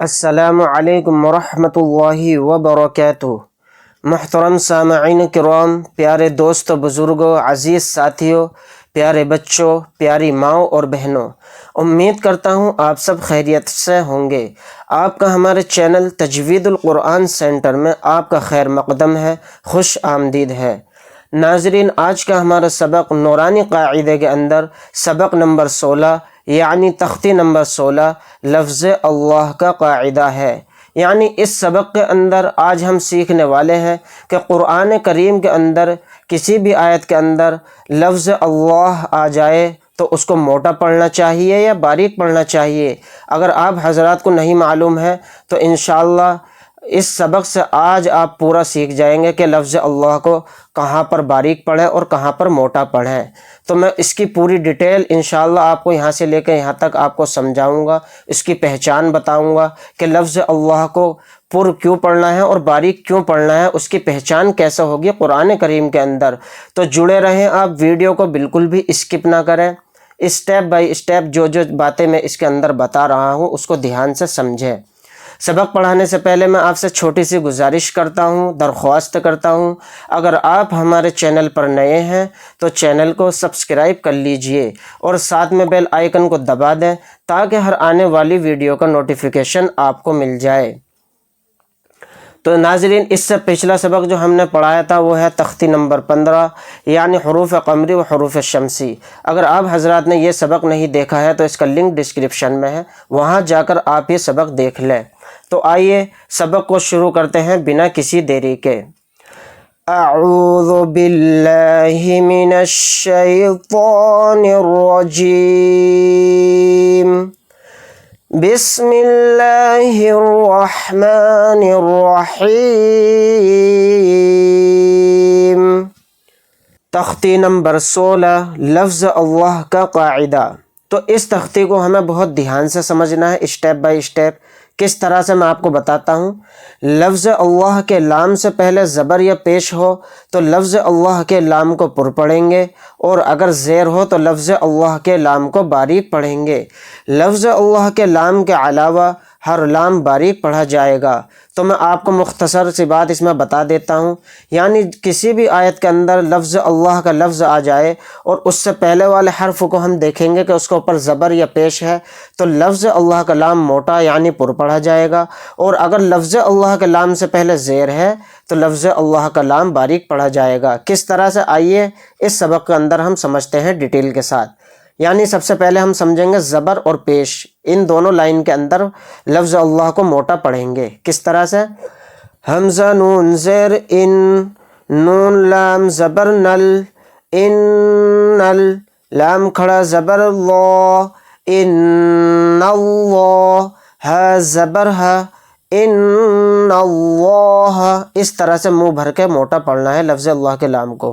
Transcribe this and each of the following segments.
السلام علیکم ورحمۃ اللہ وبرکاتہ۔ محترم سامعین کرام، پیارے دوستوں، بزرگوں، عزیز ساتھیوں، پیارے بچوں، پیاری ماؤں اور بہنوں، امید کرتا ہوں آپ سب خیریت سے ہوں گے۔ آپ کا ہمارے چینل تجوید القرآن سینٹر میں آپ کا خیر مقدم ہے، خوش آمدید ہے۔ ناظرین، آج کا ہمارا سبق نورانی قاعدے کے اندر سبق نمبر 16 یعنی تختی نمبر 16 لفظ اللہ کا قاعدہ ہے۔ یعنی اس سبق کے اندر آج ہم سیکھنے والے ہیں کہ قرآن کریم کے اندر کسی بھی آیت کے اندر لفظ اللہ آ جائے تو اس کو موٹا پڑھنا چاہیے یا باریک پڑھنا چاہیے۔ اگر آپ حضرات کو نہیں معلوم ہے تو انشاءاللہ اس سبق سے آج آپ پورا سیکھ جائیں گے کہ لفظ اللہ کو کہاں پر باریک پڑھیں اور کہاں پر موٹا پڑھیں۔ تو میں اس کی پوری ڈیٹیل انشاءاللہ آپ کو یہاں سے لے کے یہاں تک آپ کو سمجھاؤں گا، اس کی پہچان بتاؤں گا کہ لفظ اللہ کو پر کیوں پڑھنا ہے اور باریک کیوں پڑھنا ہے، اس کی پہچان کیسے ہوگی قرآن کریم کے اندر۔ تو جڑے رہیں آپ، ویڈیو کو بالکل بھی اسکپ نہ کریں، اسٹیپ بائی اسٹیپ جو باتیں میں اس کے اندر بتا رہا ہوں اس کو دھیان سے سمجھیں۔ سبق پڑھانے سے پہلے میں آپ سے چھوٹی سی گزارش کرتا ہوں، درخواست کرتا ہوں، اگر آپ ہمارے چینل پر نئے ہیں تو چینل کو سبسکرائب کر لیجئے اور ساتھ میں بیل آئیکن کو دبا دیں تاکہ ہر آنے والی ویڈیو کا نوٹیفیکیشن آپ کو مل جائے۔ تو ناظرین، اس سے پچھلا سبق جو ہم نے پڑھایا تھا وہ ہے تختی نمبر 15 یعنی حروف قمری و حروف شمسی۔ اگر آپ حضرات نے یہ سبق نہیں دیکھا ہے تو اس کا لنک ڈسکرپشن میں ہے، وہاں جا کر آپ یہ سبق دیکھ لیں۔ تو آئیے سبق کو شروع کرتے ہیں بنا کسی دیری کے۔ اعوذ باللہ من الشیطان الرجیم، بسم اللہ الرحمن الرحیم۔ تختی نمبر 16 لفظ اللہ کا قاعدہ۔ تو اس تختی کو ہمیں بہت دھیان سے سمجھنا ہے، اسٹیپ بائی اسٹیپ۔ کس طرح سے میں آپ کو بتاتا ہوں۔ لفظ اللہ کے لام سے پہلے زبر یا پیش ہو تو لفظ اللہ کے لام کو پر پڑھیں گے، اور اگر زیر ہو تو لفظ اللہ کے لام کو باریک پڑھیں گے۔ لفظ اللہ کے لام کے علاوہ ہر لام باریک پڑھا جائے گا۔ تو میں آپ کو مختصر سی بات اس میں بتا دیتا ہوں، یعنی کسی بھی آیت کے اندر لفظ اللہ کا لفظ آ جائے اور اس سے پہلے والے حرف کو ہم دیکھیں گے کہ اس کے اوپر زبر یا پیش ہے تو لفظ اللہ کا لام موٹا یعنی پر پڑھا جائے گا، اور اگر لفظ اللہ کے لام سے پہلے زیر ہے تو لفظ اللہ کا لام باریک پڑھا جائے گا۔ کس طرح سے، آئیے اس سبق کے اندر ہم سمجھتے ہیں ڈیٹیل کے ساتھ۔ یعنی سب سے پہلے ہم سمجھیں گے زبر اور پیش، ان دونوں لائن کے اندر لفظ اللہ کو موٹا پڑھیں گے۔ کس طرح سے؟ حمزہ نون زیر ان، نون لام زبر نل، ان نل، لام کھڑا زبر اللہ، ان اللہ، ہا زبر ہا، ان اللہ۔ اس طرح سے منہ بھر کے موٹا پڑھنا ہے لفظ اللہ کے لام کو،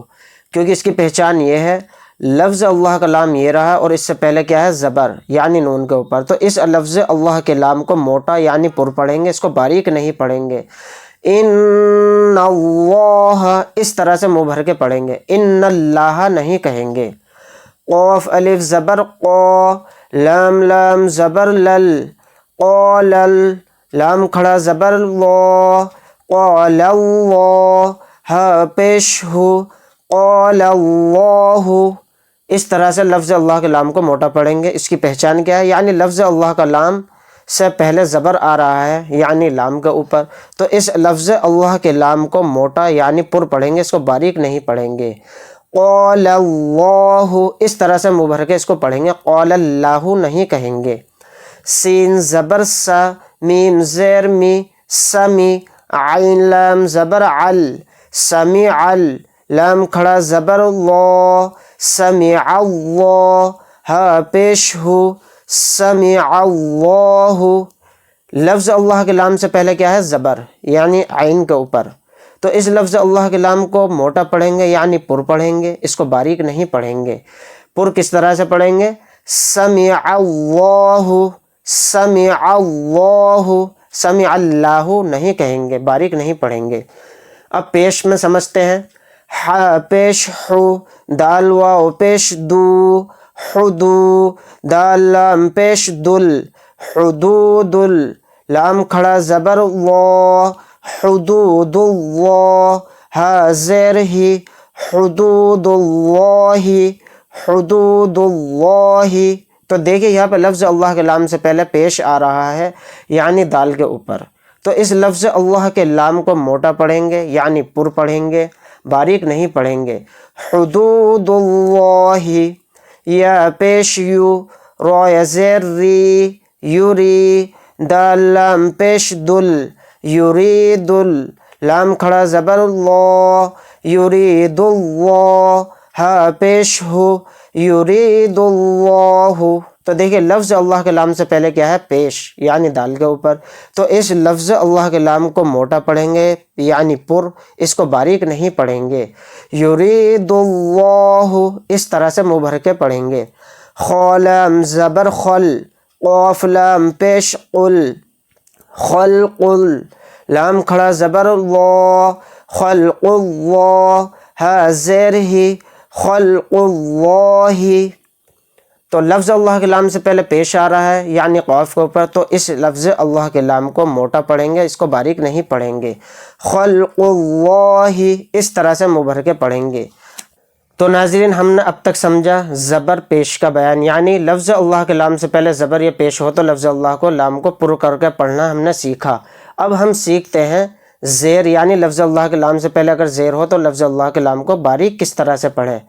کیونکہ اس کی پہچان یہ ہے لفظ اللہ کا لام یہ رہا اور اس سے پہلے کیا ہے؟ زبر یعنی نون کے اوپر، تو اس لفظ اللہ کے لام کو موٹا یعنی پر پڑھیں گے، اس کو باریک نہیں پڑھیں گے۔ ان اللہ، اس طرح سے منہ بھر کے پڑھیں گے، ان اللہ نہیں کہیں گے۔ قاف الف زبر قا، لام لام زبر لل، قالل، لام کھڑا زبر لا، قال اللہ، ہا پیش ہو، قال اللہ۔ اس طرح سے لفظ اللہ کے لام کو موٹا پڑھیں گے۔ اس کی پہچان کیا ہے؟ یعنی لفظ اللہ کا لام سے پہلے زبر آ رہا ہے یعنی لام کے اوپر، تو اس لفظ اللہ کے لام کو موٹا یعنی پر پڑھیں گے، اس کو باریک نہیں پڑھیں گے۔ قال اللہ، اس طرح سے منہ بھر کے اس کو پڑھیں گے، قال اللہ نہیں کہیں گے۔ سین زبر سا، میم زیر می، سمی، عین لام زبر عل، سمیعل، لام کھڑا زبر اللہ، سمیع اللہ، ہا پیش ہو، سمیع اللہ۔ لفظ اللہ کے لام سے پہلے کیا ہے؟ زبر یعنی عین کے اوپر، تو اس لفظ اللہ کے لام کو موٹا پڑھیں گے یعنی پر پڑھیں گے، اس کو باریک نہیں پڑھیں گے۔ پر کس طرح سے پڑھیں گے؟ سمیع اللہ، سمیع اللہ، سمیع اللہ نہیں کہیں گے، باریک نہیں پڑھیں گے۔ اب پیش میں سمجھتے ہیں۔ ہا پیش ہو، دال واو پیش دو، حدو، دال لام پیش دل، حدودل، لام کھڑا زبر اللہ، حدود اللہ، ہا زیر ہی، حدود اللہ، حدود اللہ۔ تو دیکھیں یہاں پہ لفظ اللہ کے لام سے پہلے پیش آ رہا ہے یعنی دال کے اوپر، تو اس لفظ اللہ کے لام کو موٹا پڑھیں گے یعنی پر پڑھیں گے، باریک نہیں پڑھیں گے۔ حدود اللہ، یا پیش یو، را یا زیر ری، یوری، دال لام پیش دل، یرید ال، لام کھڑا زبر اللہ، یرید اللہ، ہا پیش ہو، یرید اللہ۔ تو دیکھیں لفظ اللہ کے لام سے پہلے کیا ہے؟ پیش یعنی دال کے اوپر، تو اس لفظ اللہ کے لام کو موٹا پڑھیں گے یعنی پر، اس کو باریک نہیں پڑھیں گے۔ یرید اللہ، اس طرح سے منہ بھر کے پڑھیں گے۔ خا لام زبر خل، قاف لام پیش قل، خلق ال، لام کھڑا زبر اللہ، خلق اللہ، ہا زیر ہی، خلق اللہ۔ تو لفظ اللہ کے لام سے پہلے پیش آ رہا ہے یعنی قاف کے اوپر، تو اس لفظ اللہ کے لام کو موٹا پڑھیں گے، اس کو باریک نہیں پڑھیں گے۔ خلق اللہ، اس طرح سے منہ بھر کے پڑھیں گے۔ تو ناظرین ہم نے اب تک سمجھا زبر پیش کا بیان، یعنی لفظ اللہ کے لام سے پہلے زبر یا پیش ہو تو لفظ اللہ کو لام کو پر کر کے پڑھنا ہم نے سیکھا۔ اب ہم سیکھتے ہیں زیر، یعنی لفظ اللہ کے لام سے پہلے اگر زیر ہو تو لفظ اللہ کے لام کو باریک کس طرح سے پڑھیں۔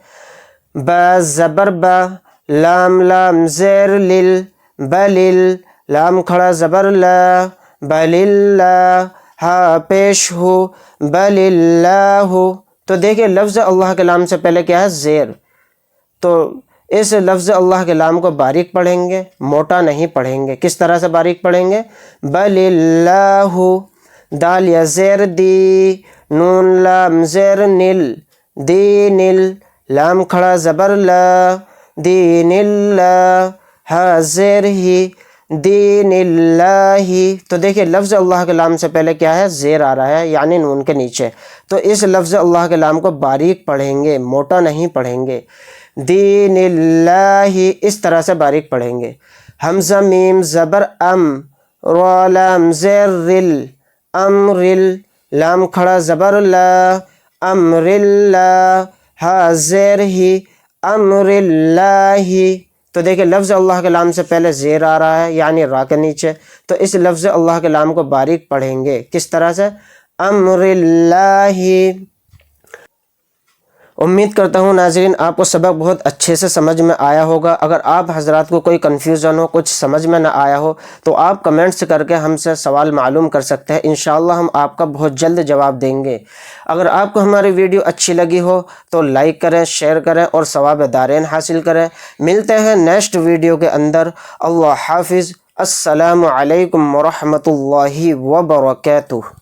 با زبر با، لام لام زیر لل، بلل، لام کھڑا زبر لا، بللہ، ہا پیش ہو، بللہ۔ تو دیکھیں لفظ اللہ کے لام سے پہلے کیا ہے؟ زیر، تو اس لفظ اللہ کے لام کو باریک پڑھیں گے، موٹا نہیں پڑھیں گے۔ کس طرح سے باریک پڑھیں گے؟ بللہ، دال یا زیر دی، نون لام زیر نل، دینل، لام کھڑا زبر لا، دین اللہ، ہا زیر ہی، دین اللہ۔ تو دیکھیں لفظ اللہ کے لام سے پہلے کیا ہے؟ زیر آ رہا ہے یعنی نون کے نیچے، تو اس لفظ اللہ کے لام کو باریک پڑھیں گے، موٹا نہیں پڑھیں گے۔ دین اللہ، اس طرح سے باریک پڑھیں گے۔ حمزہ میم زبر ام، را لام زیر رل، امرل، لام کھڑا زبر لا، امرلہ، ہا زیر ہی، امر اللہ۔ تو دیکھیں لفظ اللہ کے لام سے پہلے زیر آ رہا ہے یعنی را کے نیچے، تو اس لفظ اللہ کے لام کو باریک پڑھیں گے۔ کس طرح سے؟ امر اللہ۔ امید کرتا ہوں ناظرین آپ کو سبق بہت اچھے سے سمجھ میں آیا ہوگا۔ اگر آپ حضرات کو کوئی کنفیوژن ہو، کچھ سمجھ میں نہ آیا ہو تو آپ کمنٹس کر کے ہم سے سوال معلوم کر سکتے ہیں، انشاءاللہ ہم آپ کا بہت جلد جواب دیں گے۔ اگر آپ کو ہماری ویڈیو اچھی لگی ہو تو لائک کریں، شیئر کریں اور ثواب دارین حاصل کریں۔ ملتے ہیں نیکسٹ ویڈیو کے اندر۔ اللہ حافظ۔ السلام علیکم ورحمۃ اللہ وبرکاتہ۔